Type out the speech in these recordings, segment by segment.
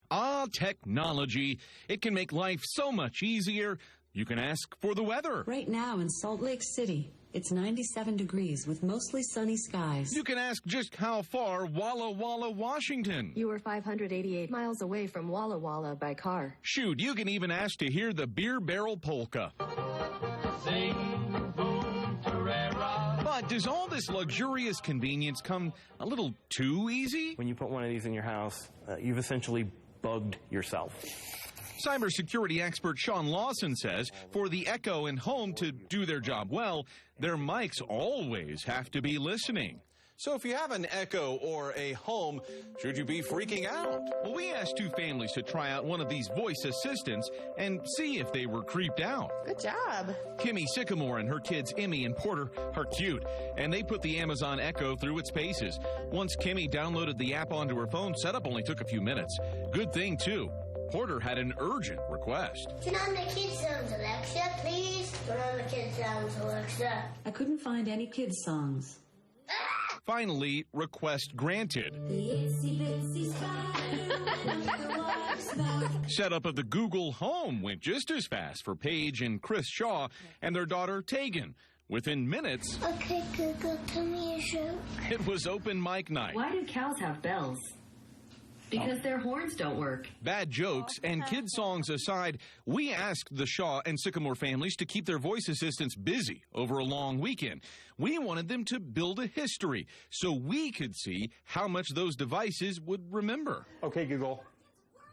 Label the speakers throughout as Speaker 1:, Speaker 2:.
Speaker 1: Ah, technology. It can make life so much easier. You can ask for the weather.
Speaker 2: Right now in Salt Lake City, it's 97 degrees with mostly sunny skies.
Speaker 1: You can ask just how far Walla Walla, Washington.
Speaker 3: You were 588 miles away from Walla Walla by car.
Speaker 1: Shoot, you can even ask to hear the Beer Barrel Polka.
Speaker 4: Sing, boom, tarara.
Speaker 1: But does all this luxurious convenience come a little too easy?
Speaker 5: When you put one of these in your house, you've essentially bugged yourself.
Speaker 1: Cybersecurity expert Sean Lawson says for the Echo and Home to do their job well, their mics always have to be listening.
Speaker 6: So if you have an Echo or a Home, should you be freaking out?
Speaker 1: Well, we asked two families to try out one of these voice assistants and see if they were creeped out.
Speaker 7: Good job.
Speaker 1: Kimmy Sycamore and her kids Emmy and Porter are cute, and they put the Amazon Echo through its paces. Once Kimmy downloaded the app onto her phone, setup only took a few minutes. Good thing, too. Porter had an urgent request.
Speaker 8: Turn on the kids' songs, Alexa, please. Turn on the kids' songs, Alexa.
Speaker 2: I couldn't find any kids' songs.
Speaker 1: Finally, request granted. Setup of the Google Home went just as fast for Paige and Chris Shaw and their daughter Tegan. Within minutes,
Speaker 8: Okay, Google, tell me a joke.
Speaker 1: it was open mic night.
Speaker 3: Why do cows have bells? Because their horns don't work.
Speaker 1: Bad jokes and kid songs aside, we asked the Shaw and Sycamore families to keep their voice assistants busy over a long weekend. We wanted them to build a history so we could see how much those devices would remember.
Speaker 9: Okay, Google,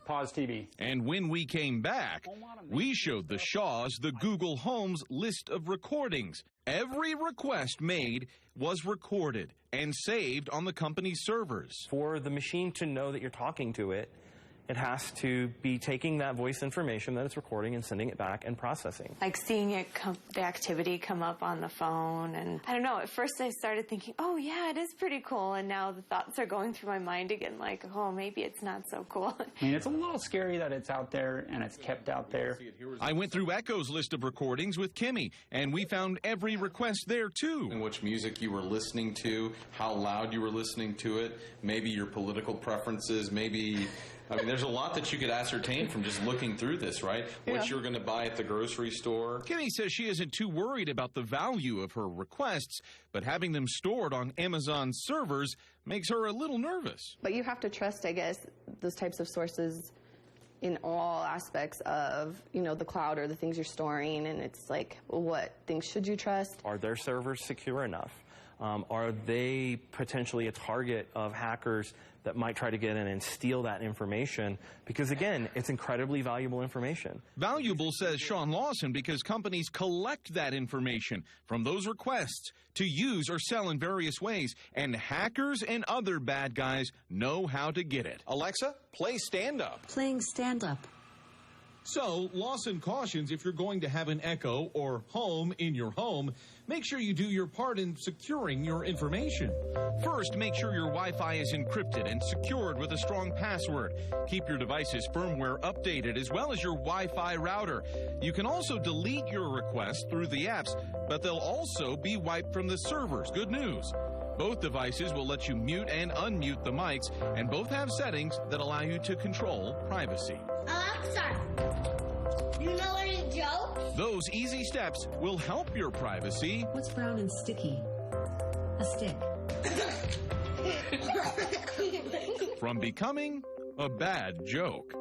Speaker 9: pause TV.
Speaker 1: And when we came back, we showed the Shaws the Google Home's list of recordings. Every request made was recorded and saved on the company's servers.
Speaker 5: For the machine to know that you're talking to it, it has to be taking that voice information that it's recording and sending it back and processing.
Speaker 7: Like seeing it the activity come up on the phone, and I don't know, at first I started thinking, oh yeah, it is pretty cool, and now the thoughts are going through my mind again like, oh, maybe it's not so cool.
Speaker 9: I mean, it's a little scary that it's out there and it's kept out there.
Speaker 1: I went through Echo's list of recordings with Kimmy, and we found every request there too.
Speaker 6: And which music you were listening to, how loud you were listening to it, maybe your political preferences, maybe... I mean, there's a lot that you could ascertain from just looking through this, right? What you're going to buy at the grocery store.
Speaker 1: Kimmy says she isn't too worried about the value of her requests, but having them stored on Amazon servers makes her a little nervous.
Speaker 10: But you have to trust, I guess, those types of sources in all aspects of, you know, the cloud or the things you're storing. And it's like, well, what things should you trust?
Speaker 5: Are their servers secure enough? Are they potentially a target of hackers that might try to get in and steal that information? Because, again, it's incredibly valuable information.
Speaker 1: Valuable, says Sean Lawson, because companies collect that information from those requests to use or sell in various ways, and hackers and other bad guys know how to get it.
Speaker 6: Alexa, play Stand Up.
Speaker 2: Playing stand-up.
Speaker 1: So, Lawson cautions if you're going to have an Echo or Home in your home, make sure you do your part in securing your information. First, make sure your Wi-Fi is encrypted and secured with a strong password. Keep your device's firmware updated as well as your Wi-Fi router. You can also delete your requests through the apps, but they'll also be wiped from the servers. Good news. Both devices will let you mute and unmute the mics, and both have settings that allow you to control privacy.
Speaker 8: Alexa, you know any jokes?
Speaker 1: Those easy steps will help your privacy.
Speaker 2: What's brown and sticky? A stick.
Speaker 1: From becoming a bad joke.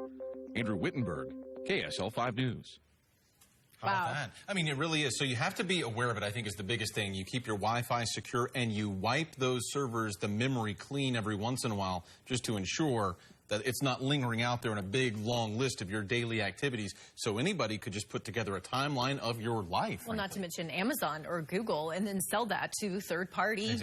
Speaker 1: Andrew Wittenberg, KSL 5 News.
Speaker 6: How about that? I mean, it really is. So you have to be aware of it, I think, is the biggest thing. You keep your Wi-Fi secure and you wipe those servers, the memory clean every once in a while just to ensure that it's not lingering out there in a big, long list of your daily activities. So anybody could just put together a timeline of your life.
Speaker 11: Well, not to mention Amazon or Google, and then sell that to third-party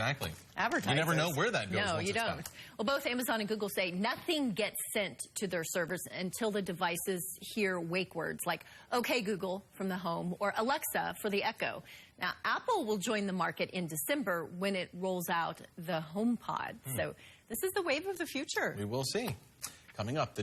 Speaker 11: advertisers.
Speaker 6: You never know where that goes.
Speaker 11: No, you don't. Well, both Amazon and Google say nothing gets sent to their servers until the devices hear wake words like, OK, Google, from the Home, or Alexa for the Echo. Now, Apple will join the market in December when it rolls out the HomePod. So this is the wave of the future.
Speaker 6: We will see. Coming up, the